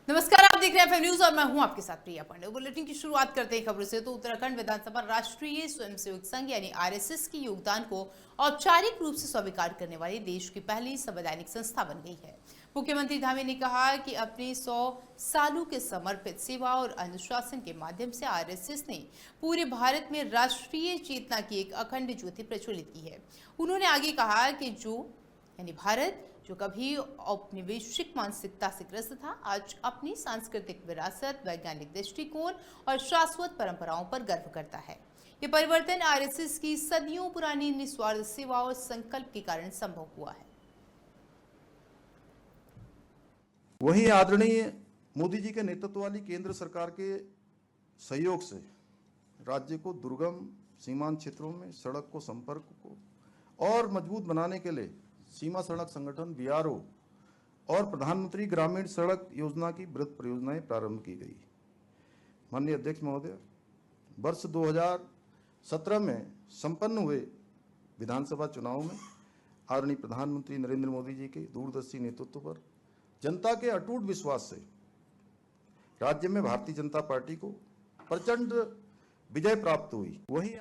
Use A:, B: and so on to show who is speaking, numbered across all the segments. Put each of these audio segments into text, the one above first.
A: नमस्कार, आप देख रहे हैं एफएम न्यूज और मैं हूं आपके साथ प्रिया पांडे। बुलेटिन की शुरुआत करते हैं खबरों से। तो उत्तराखंड विधानसभा राष्ट्रीय स्वयंसेवक संघ यानी आरएसएस के योगदान को औपचारिक रूप से स्वीकार करने वाली देश की पहली संवैधानिक संस्था बन गई है। मुख्यमंत्री धामी ने कहा कि अपने 100 सालों के समर्पित सेवा और अनुशासन के माध्यम से आरएसएस ने पूरे भारत में राष्ट्रीय चेतना की एक अखंड ज्योति प्रज्वलित की है। उन्होंने आगे कहा कि भारत जो कभी औपनिवेशिक मानसिकता से ग्रस्त था, आज अपनी सांस्कृतिक विरासत, वैज्ञानिक दृष्टिकोण और शाश्वत परंपराओं पर गर्व करता है। ये परिवर्तन आरएसएस की सदियों पुरानी निस्वार्थ सेवा और संकल्प के कारण संभव हुआ है।
B: वहीं आदरणीय मोदी जी के नेतृत्व वाली केंद्र सरकार के सहयोग से राज्य को दुर्गम सीमांत क्षेत्रों में सड़क को संपर्क को और मजबूत बनाने के लिए सीमा सड़क संगठन बीआरओ और प्रधानमंत्री ग्रामीण सड़क योजना की बृहत परियोजनाएं प्रारंभ की गई। माननीय अध्यक्ष महोदय, वर्ष 2017 में संपन्न हुए विधानसभा चुनाव में आदरणीय प्रधानमंत्री नरेंद्र मोदी जी के दूरदर्शी नेतृत्व पर जनता के अटूट विश्वास से राज्य में भारतीय जनता पार्टी को प्रचंड विजय प्राप्त हुई। वहीं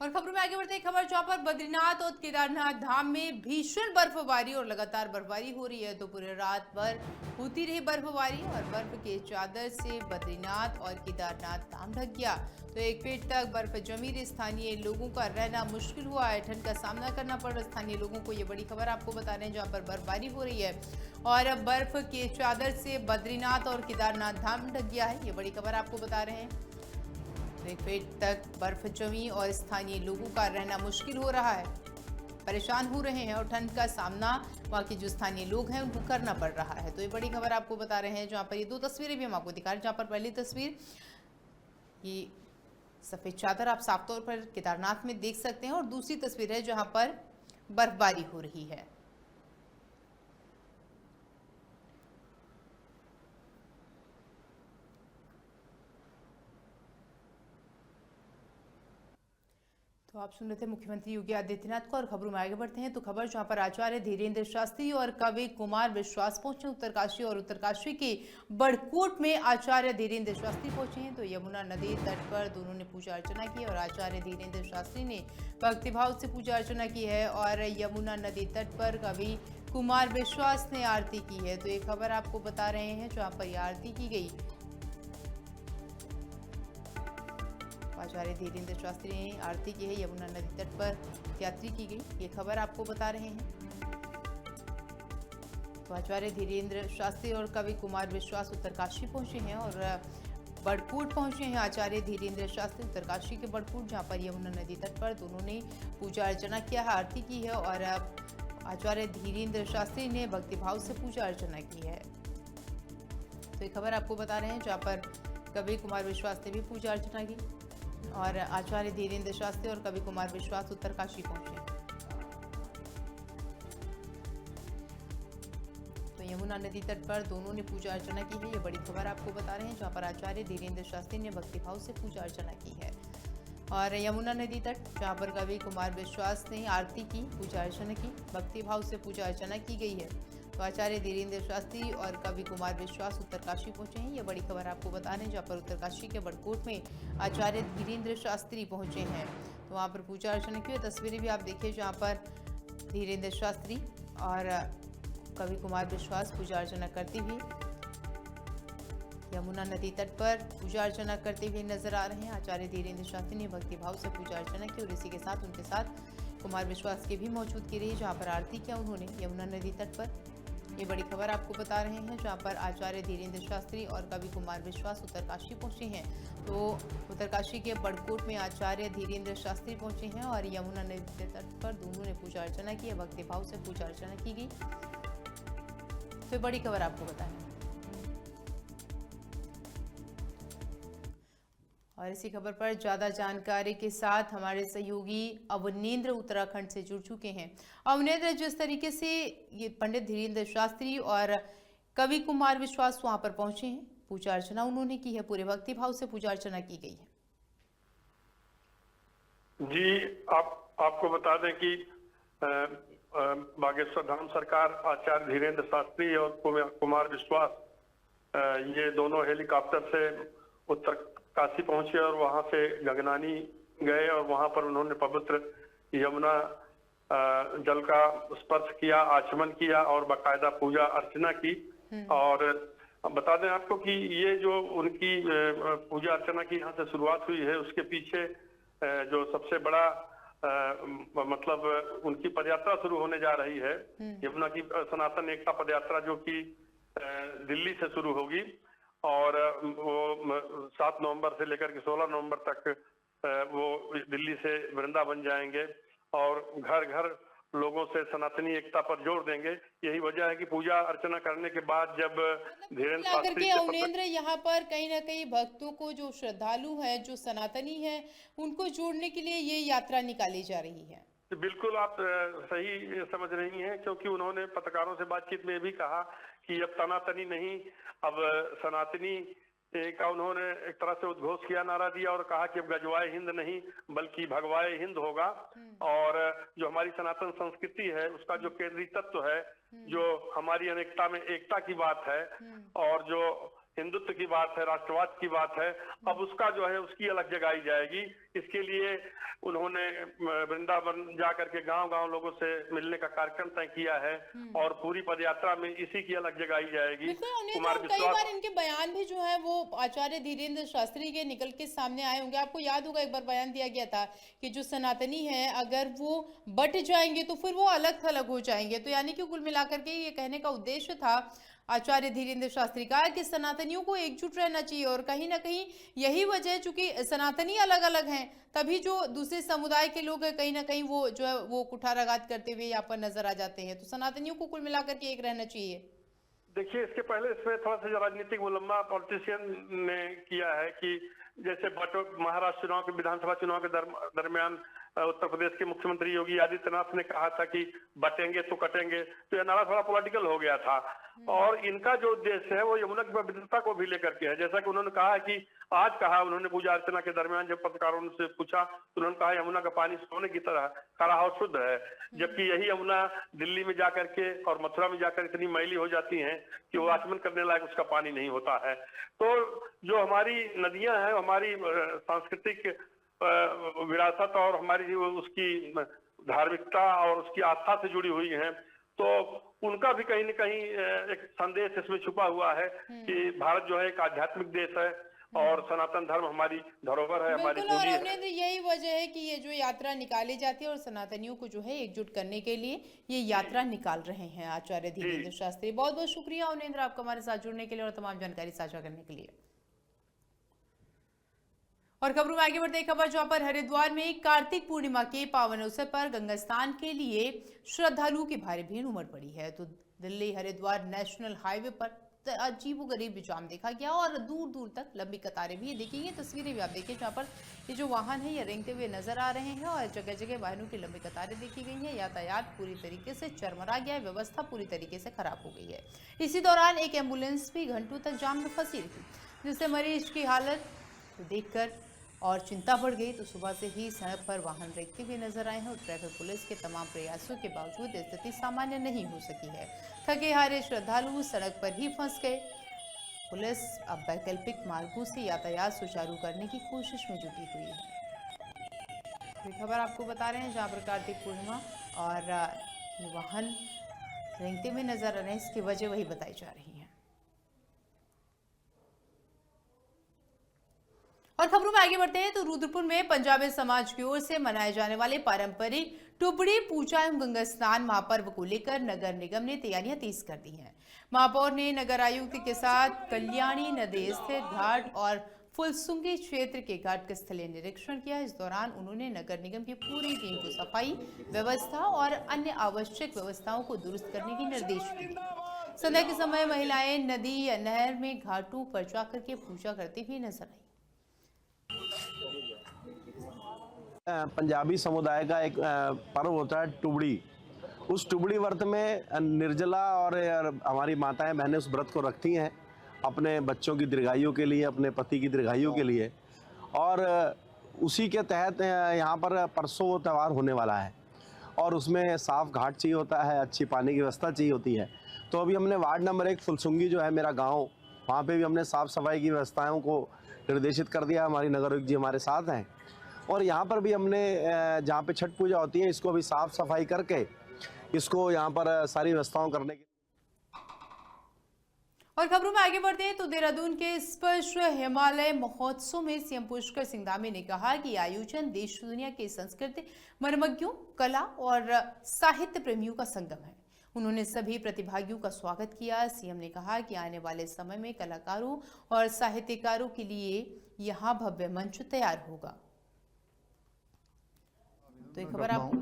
A: और खबरों में आगे बढ़ते हैं खबर जहां पर बद्रीनाथ और केदारनाथ धाम में भीषण बर्फबारी और लगातार बर्फबारी हो रही है। तो पूरे रात भर होती रही बर्फबारी और बर्फ के चादर से बद्रीनाथ और केदारनाथ धाम ढक गया। तो 1 फीट तक बर्फ जमी रही, स्थानीय लोगों का रहना मुश्किल हुआ है, ठंड का सामना करना पड़ रहा स्थानीय लोगों को। ये बड़ी खबर आपको बता रहे हैं जहाँ पर बर्फबारी हो रही है और अब बर्फ के चादर से बद्रीनाथ और केदारनाथ धाम ढक गया है। ये बड़ी खबर आपको बता रहे हैं। 1 फीट तक बर्फ जमी और स्थानीय लोगों का रहना मुश्किल हो रहा है, परेशान हो रहे हैं और ठंड का सामना वहाँ के जो स्थानीय लोग हैं उनको करना पड़ रहा है। तो ये बड़ी खबर आपको बता रहे हैं जहाँ पर ये 2 तस्वीरें भी हम आपको दिखा रहे हैं। जहाँ पर पहली तस्वीर ये सफेद चादर आप साफ तौर पर केदारनाथ में देख सकते हैं और दूसरी तस्वीर है जहाँ पर बर्फबारी हो रही है। तो आप सुन रहे थे मुख्यमंत्री योगी आदित्यनाथ को और खबरों में आगे बढ़ते हैं। तो खबर जहां पर आचार्य धीरेन्द्र शास्त्री और कवि कुमार विश्वास पहुंचे उत्तरकाशी और उत्तरकाशी के बड़कोट में आचार्य धीरेन्द्र शास्त्री पहुंचे हैं। तो यमुना नदी तट पर दोनों ने पूजा अर्चना की और आचार्य धीरेन्द्र शास्त्री ने भक्तिभाव से पूजा अर्चना की है और यमुना नदी तट पर कवि कुमार विश्वास ने आरती की है। तो ये खबर आपको बता रहे हैं जहाँ पर यह आरती की गई। आचार्य धीरेन्द्र शास्त्री ने आरती की है, यमुना नदी तट पर यात्री की गई, ये खबर आपको बता रहे हैं। तो आचार्य धीरेन्द्र शास्त्री और कवि कुमार विश्वास उत्तरकाशी पहुंचे हैं और बड़कोट पहुंचे हैं। आचार्य धीरेन्द्र शास्त्री उत्तरकाशी के बड़कोट जहां पर यमुना नदी तट पर दोनों ने पूजा अर्चना किया है, आरती की है और आचार्य धीरेन्द्र शास्त्री ने भक्तिभाव से पूजा अर्चना की है। तो ये खबर आपको बता रहे हैं जहाँ पर कवि कुमार विश्वास ने भी पूजा अर्चना की और आचार्य धीरेन्द्र शास्त्री और कवि कुमार विश्वास उत्तरकाशी पहुंचे। तो यमुना नदी तट पर दोनों ने पूजा अर्चना की है, ये बड़ी खबर आपको बता रहे हैं जहां पर आचार्य धीरेन्द्र शास्त्री ने भक्तिभाव से पूजा अर्चना की है और यमुना नदी तट जहां पर कवि कुमार विश्वास ने आरती की, पूजा अर्चना की, भक्तिभाव से पूजा अर्चना की गई है। तो आचार्य धीरेन्द्र शास्त्री और कवि कुमार विश्वास उत्तरकाशी पहुंचे हैं, ये बड़ी खबर आपको बता रहे हैं जहाँ पर उत्तरकाशी के बड़कोट में आचार्य धीरेन्द्र शास्त्री पहुंचे हैं। तो वहाँ पर पूजा अर्चना की तस्वीरें भी आप देखिए जहाँ पर धीरेन्द्र शास्त्री और कवि कुमार विश्वास पूजा अर्चना करते हुए यमुना नदी तट पर पूजा अर्चना करते हुए नजर आ रहे हैं। आचार्य धीरेन्द्र शास्त्री ने भक्तिभाव से पूजा अर्चना की और इसी के साथ उनके साथ कुमार विश्वास की भी मौजूदगी रही जहाँ पर आरती किया उन्होंने यमुना नदी तट पर। ये बड़ी खबर आपको बता रहे हैं जहाँ पर आचार्य धीरेन्द्र शास्त्री और कवि कुमार विश्वास उत्तरकाशी पहुंचे हैं। तो उत्तरकाशी के बड़कोट में आचार्य धीरेन्द्र शास्त्री पहुंचे हैं और यमुना नदी तट पर दोनों ने पूजा अर्चना की, भक्तिभाव से पूजा अर्चना की गई। तो बड़ी खबर आपको बताएं और इसी खबर पर ज्यादा जानकारी के साथ हमारे सहयोगी अवनेंद्र उत्तराखंड से जुड़ चुके हैं। अवनेंद्र, जिस तरीके से ये पंडित धीरेन्द्र शास्त्री और कवि कुमार विश्वास वहां पर पहुंचे हैं, पूजा अर्चना उन्होंने की है, पूरे भक्तिभाव से पूजा अर्चना की गई है।
C: जी, आपको बता दें कि बागेश्वर धाम सरकार, आचार्य धीरेन्द्र शास्त्री और कुमार विश्वास, ये दोनों हेलीकॉप्टर से उत्तर काशी पहुंचे और वहां से गगनानी गए और वहां पर उन्होंने पवित्र यमुना जल का स्पर्श किया, आचमन किया और बाकायदा पूजा अर्चना की। और बता दें आपको कि ये जो उनकी पूजा अर्चना की यहाँ से शुरुआत हुई है, उसके पीछे जो सबसे बड़ा मतलब उनकी पदयात्रा शुरू होने जा रही है, यमुना की सनातन एकता पदयात्रा, जो कि दिल्ली से शुरू होगी और वो 7 नवंबर से लेकर के 16 नवंबर तक वो दिल्ली से वृंदावन जाएंगे और घर घर लोगों से सनातनी एकता पर जोर देंगे। यही वजह है कि पूजा अर्चना करने के बाद जब धीरेन्द्र शास्त्री
A: अवनेंद्र यहाँ पर कहीं ना कहीं भक्तों को, जो श्रद्धालु हैं, जो सनातनी हैं, उनको जोड़ने के लिए ये यात्रा निकाली जा रही है।
C: बिल्कुल आप सही समझ रही हैं, क्योंकि उन्होंने पत्रकारों से बातचीत में भी कहा कि अब तनातनी नहीं, अब सनातनी का उन्होंने एक तरह से उद्घोष किया, नारा दिया और कहा कि अब गजवाए हिंद नहीं बल्कि भगवाए हिंद होगा। और जो हमारी सनातन संस्कृति है उसका जो केंद्रीय तत्व है, जो हमारी अनेकता में एकता की बात है और जो हिंदुत्व की बात है, राष्ट्रवाद की बात है, अब उसका जो है उसकी अलग जगाई जाएगी। इसके लिए उन्होंने वृंदावन जाकर के गांव-गांव लोगों से मिलने का कार्यक्रम तय किया है और पूरी पदयात्रा में इसी की अलग जगाई जाएगी।
A: कुमार विश्वास, कई बार इनके बयान भी जो है वो आचार्य धीरेन्द्र शास्त्री के निकल के सामने आए होंगे। आपको याद होगा एक बार बयान दिया गया था कि जो सनातनी है अगर वो बट जाएंगे तो फिर वो अलग थलग हो जाएंगे। तो यानी कि कुल मिलाकर के ये कहने का उद्देश्य था आचार्य धीरेन्द्र शास्त्री का कि सनातनियों को एकजुट रहना चाहिए और कहीं ना कहीं यही वजह है, चूंकि सनातनी अलग अलग हैं, तभी जो दूसरे समुदाय के लोग हैं कहीं ना कहीं वो जो है वो कुठाराघात करते हुए यहाँ पर नजर आ जाते हैं। तो सनातनियों को कुल मिलाकर के एक रहना चाहिए।
C: देखिए, इसके पहले इसमें थोड़ा सा राजनीतिक मुलम्मा पॉलिटिशियन ने किया है कि जैसे महाराष्ट्र चुनाव के, विधानसभा चुनाव के दरमियान उत्तर प्रदेश के मुख्यमंत्री योगी आदित्यनाथ ने कहा था कि बटेंगे तो कटेंगे, तो यह नारा थोड़ा पॉलिटिकल हो गया था। और इनका जो उद्देश्य है वो यमुना की पवित्रता को भी लेकर के है। जैसा कि उन्होंने कहा कि आज कहा, उन्होंने पूजा अर्चना के दरमियान जब पत्रकारों से पूछा तो उन्होंने कहा यमुना का पानी सोने की तरह खरा और शुद्ध है, जबकि यही यमुना दिल्ली में जाकर के और मथुरा में जाकर इतनी मैली हो जाती हैं कि वो आचमन करने लायक उसका पानी नहीं होता है। तो जो हमारी नदियां हैं, हमारी सांस्कृतिक विरासत और हमारी उसकी धार्मिकता और उसकी आस्था से जुड़ी हुई हैं, तो उनका भी कहीं न कहीं एक संदेश इसमें छुपा हुआ है कि भारत जो है एक आध्यात्मिक देश है और सनातन धर्म हमारी धरोहर है, हमारी बोली है।
A: यही वजह है कि ये जो यात्रा निकाली जाती है और सनातनियों को जो है एकजुट करने के लिए ये यात्रा निकाल रहे हैं आचार्य धीरेन्द्र शास्त्री। बहुत बहुत शुक्रिया अवनेंद्र आपका हमारे साथ जुड़ने के लिए और तमाम जानकारी साझा करने के लिए। और खबरों में आगे बढ़ते एक खबर जहां पर हरिद्वार में कार्तिक पूर्णिमा के पावन अवसर पर गंगा स्नान के लिए श्रद्धालुओं की भारी भीड़ उमड़ पड़ी है। तो दिल्ली हरिद्वार नेशनल हाईवे पर अजीबोगरीब जाम देखा गया और दूर दूर तक लंबी कतारें भी देखी गई। तस्वीरें भी आप देखिए जहां पर ये जो वाहन है ये रेंगते हुए नजर आ रहे हैं और जगह जगह वाहनों की लंबी कतारें देखी गई हैं। यातायात पूरी तरीके से चरमरा गया है, व्यवस्था पूरी तरीके से खराब हो गई है। इसी दौरान एक एम्बुलेंस भी घंटों तक जाम में फंसी रही, जिससे मरीज की हालत देखकर और चिंता बढ़ गई। तो सुबह से ही सड़क पर वाहन रेंगते हुए नजर आए हैं और ट्रैफिक पुलिस के तमाम प्रयासों के बावजूद स्थिति सामान्य नहीं हो सकी है। थके हारे श्रद्धालु सड़क पर ही फंस गए। पुलिस अब वैकल्पिक मार्गों से यातायात सुचारू करने की कोशिश में जुटी हुई है। ये खबर आपको बता रहे हैं जहाँ पर कार्तिक पूर्णिमा और वाहन रेंगते हुए नजर आ रहे हैं, इसकी वजह वही बताई जा रही है। और खबरों में आगे बढ़ते हैं तो रुद्रपुर में पंजाबी समाज की ओर से मनाए जाने वाले पारंपरिक टुबड़ी पूजा एवं गंगा स्नान महापर्व को लेकर नगर निगम ने तैयारियां तेज कर दी हैं। महापौर ने नगर आयुक्त के साथ कल्याणी नदी स्थित घाट और फुलसुंगी क्षेत्र के घाट का स्थलीय निरीक्षण किया। इस दौरान उन्होंने नगर निगम की पूरी टीम को सफाई व्यवस्था और अन्य आवश्यक व्यवस्थाओं को दुरुस्त करने के निर्देश दिए। संध्या के समय महिलाएं नदी या नहर में घाटों पर जाकर के पूजा करती हुई नजर आई।
D: पंजाबी समुदाय का एक पर्व होता है टुबड़ी। उस टुबड़ी व्रत में निर्जला और हमारी माताएं बहनें उस व्रत को रखती हैं अपने बच्चों की दीर्घायु के लिए, अपने पति की दीर्घायु के लिए। और उसी के तहत यहाँ पर परसों वो त्यौहार होने वाला है और उसमें साफ घाट चाहिए होता है, अच्छी पानी की व्यवस्था चाहिए होती है। तो अभी हमने वार्ड नंबर 1 फुलसुंगी जो है मेरा गांव, वहाँ पे भी हमने साफ़ सफाई की व्यवस्थाओं को निर्देशित कर दिया। हमारी नगर आयुक्त जी हमारे साथ हैं और यहाँ पर भी हमने जहाँ पे छठ पूजा होती है इसको भी साफ़ सफाई करके इसको यहाँ पर सारी व्यवस्थाओं करने की।
A: और खबरों में आगे बढ़ते हैं तो देहरादून के स्पर्श हिमालय महोत्सव में सीएम पुष्कर सिंह धामी ने कहा कि आयोजन देश दुनिया के संस्कृति, मर्मज्ञों, कला और साहित्य प्रेमियों का संगम है। उन्होंने सभी प्रतिभागियों का स्वागत किया। सीएम ने कहा कि आने वाले समय में कलाकारों और साहित्यकारों के लिए यहाँ भव्य मंच तैयार होगा। तो एक खबर आपको,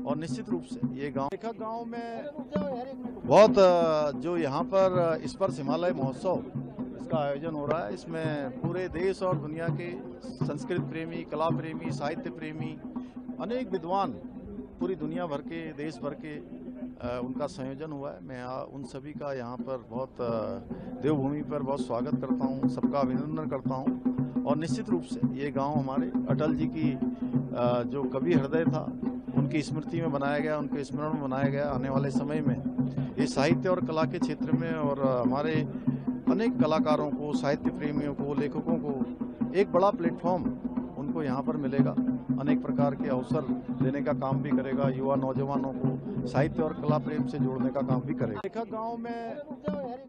B: और निश्चित रूप से ये गांव में बहुत जो यहाँ पर स्पर्श हिमालय महोत्सव इसका आयोजन हो रहा है, इसमें पूरे देश और दुनिया के संस्कृत प्रेमी, कला प्रेमी, साहित्य प्रेमी, अनेक विद्वान पूरी दुनिया भर के, देश भर के उनका संयोजन हुआ है। मैं उन सभी का यहाँ पर बहुत देवभूमि पर बहुत स्वागत करता हूँ, सबका अभिनंदन करता हूँ। और निश्चित रूप से ये गांव हमारे अटल जी की जो कवि हृदय था उनकी स्मृति में बनाया गया, उनके स्मरण में बनाया गया। आने वाले समय में ये साहित्य और कला के क्षेत्र में और हमारे अनेक कलाकारों को, साहित्य प्रेमियों को, लेखकों को एक बड़ा प्लेटफॉर्म उनको यहाँ पर मिलेगा। अनेक प्रकार के अवसर देने का काम भी करेगा, युवा नौजवानों को साहित्य और कला प्रेम से जोड़ने का काम भी करेगा। गाँव में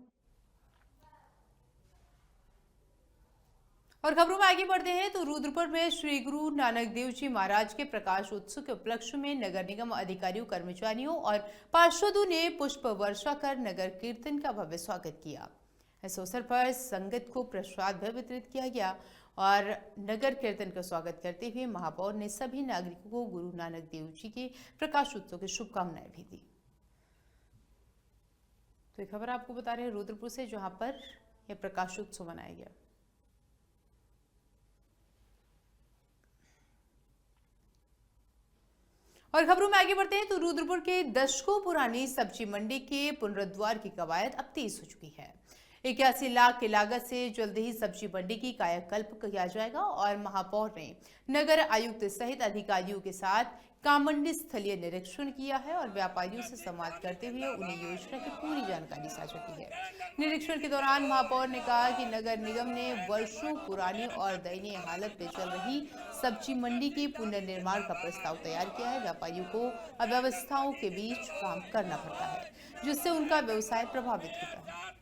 A: और खबरों में आगे बढ़ते हैं तो रुद्रपुर में श्री गुरु नानक देव जी महाराज के प्रकाश उत्सव के उपलक्ष्य में नगर निगम अधिकारियों, कर्मचारियों और पार्षदों ने पुष्प वर्षा कर नगर कीर्तन का भव्य स्वागत किया। इस अवसर पर संगत को प्रसाद भी वितरित किया गया और नगर कीर्तन का स्वागत करते हुए महापौर ने सभी नागरिकों को गुरु नानक देव जी के प्रकाश उत्सव की शुभकामनाएं भी दी। तो एक खबर आपको बता रहे हैं रुद्रपुर से, जहां पर यह प्रकाश उत्सव मनाया गया। और खबरों में आगे बढ़ते हैं तो रुद्रपुर के दशकों पुरानी सब्जी मंडी के पुनरुद्धार की कवायद अब तेज हो चुकी है। 81 लाख की लागत से जल्द ही सब्जी मंडी की कायाकल्प किया जाएगा और महापौर ने नगर आयुक्त सहित अधिकारियों के साथ कामंडी स्थलीय निरीक्षण किया है और व्यापारियों से संवाद करते हुए उन्हें योजना की पूरी जानकारी साझा की है। निरीक्षण के दौरान महापौर ने कहा कि नगर निगम ने वर्षों पुरानी और दयनीय हालत में चल रही सब्जी मंडी के पुनर्निर्माण का प्रस्ताव तैयार किया है। व्यापारियों को अव्यवस्थाओं के बीच काम करना पड़ता है, जिससे उनका व्यवसाय प्रभावित होता है।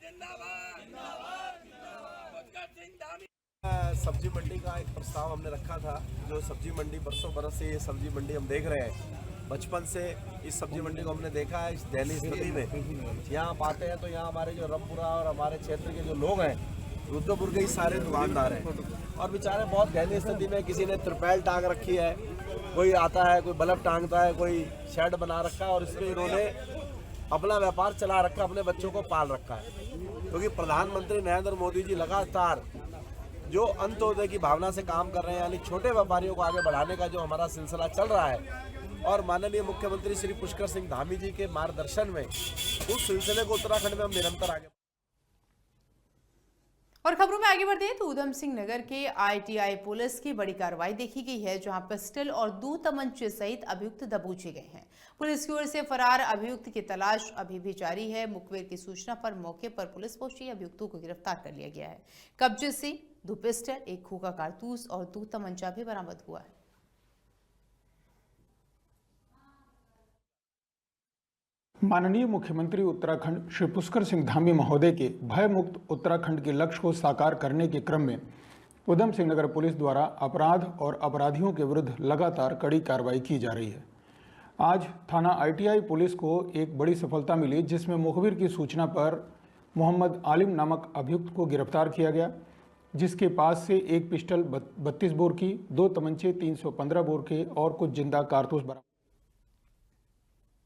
D: सब्जी मंडी का एक प्रस्ताव हमने रखा था, जो सब्जी मंडी बरसों बरस से ये सब्जी मंडी हम देख रहे हैं। बचपन से इस सब्जी मंडी को हमने देखा है। इस दयनीय स्थिति में यहाँ आप आते हैं तो यहाँ हमारे जो रमपुरा और हमारे क्षेत्र के जो लोग हैं, रुद्रपुर के ही सारे दुकानदार हैं और बेचारे बहुत दयनीय स्थिति में, किसी ने त्रिपैल टांग रखी है, कोई आता है, कोई बल्ब टांगता है, कोई शेड बना रखा है और इसमें इन्होंने अपना व्यापार चला रखा, अपने बच्चों को पाल रखा है। क्योंकि प्रधानमंत्री नरेंद्र मोदी जी लगातार जो अंत्योदय की भावना से काम कर रहे हैं, यानी छोटे व्यापारियों को आगे बढ़ाने का जो हमारा सिलसिला चल रहा है और माननीय मुख्यमंत्री श्री पुष्कर सिंह धामी जी के मार्गदर्शन में उस सिलसिले को उत्तराखंड में हम निरंतर आगे।
A: और खबरों में आगे बढ़ते हैं तो उधम सिंह नगर के ITI पुलिस की बड़ी कार्रवाई देखी गई है, जहां पिस्टल और 2 तमंचे सहित अभियुक्त दबोचे गए हैं। पुलिस की ओर से फरार अभियुक्त की तलाश अभी भी जारी है। मुखबिर की सूचना पर मौके पर पुलिस पहुंची, अभियुक्तों को गिरफ्तार कर लिया गया है। कब्जे से 2 पिस्टल, 1 खोखा कारतूस और 2 तमंचा भी बरामद हुआ है।
E: माननीय मुख्यमंत्री उत्तराखंड श्री पुष्कर सिंह धामी महोदय के भय मुक्त उत्तराखंड के लक्ष्य को साकार करने के क्रम में उधम सिंह नगर पुलिस द्वारा अपराध और अपराधियों के विरुद्ध लगातार कड़ी कार्रवाई की जा रही है। आज थाना ITI पुलिस को एक बड़ी सफलता मिली, जिसमें मुखबिर की सूचना पर मोहम्मद आलिम नामक अभियुक्त को गिरफ्तार किया गया, जिसके पास से 1 पिस्टल 32 बोर की, 2 तमंचे 315 बोर के और कुछ जिंदा कारतूस बरामद।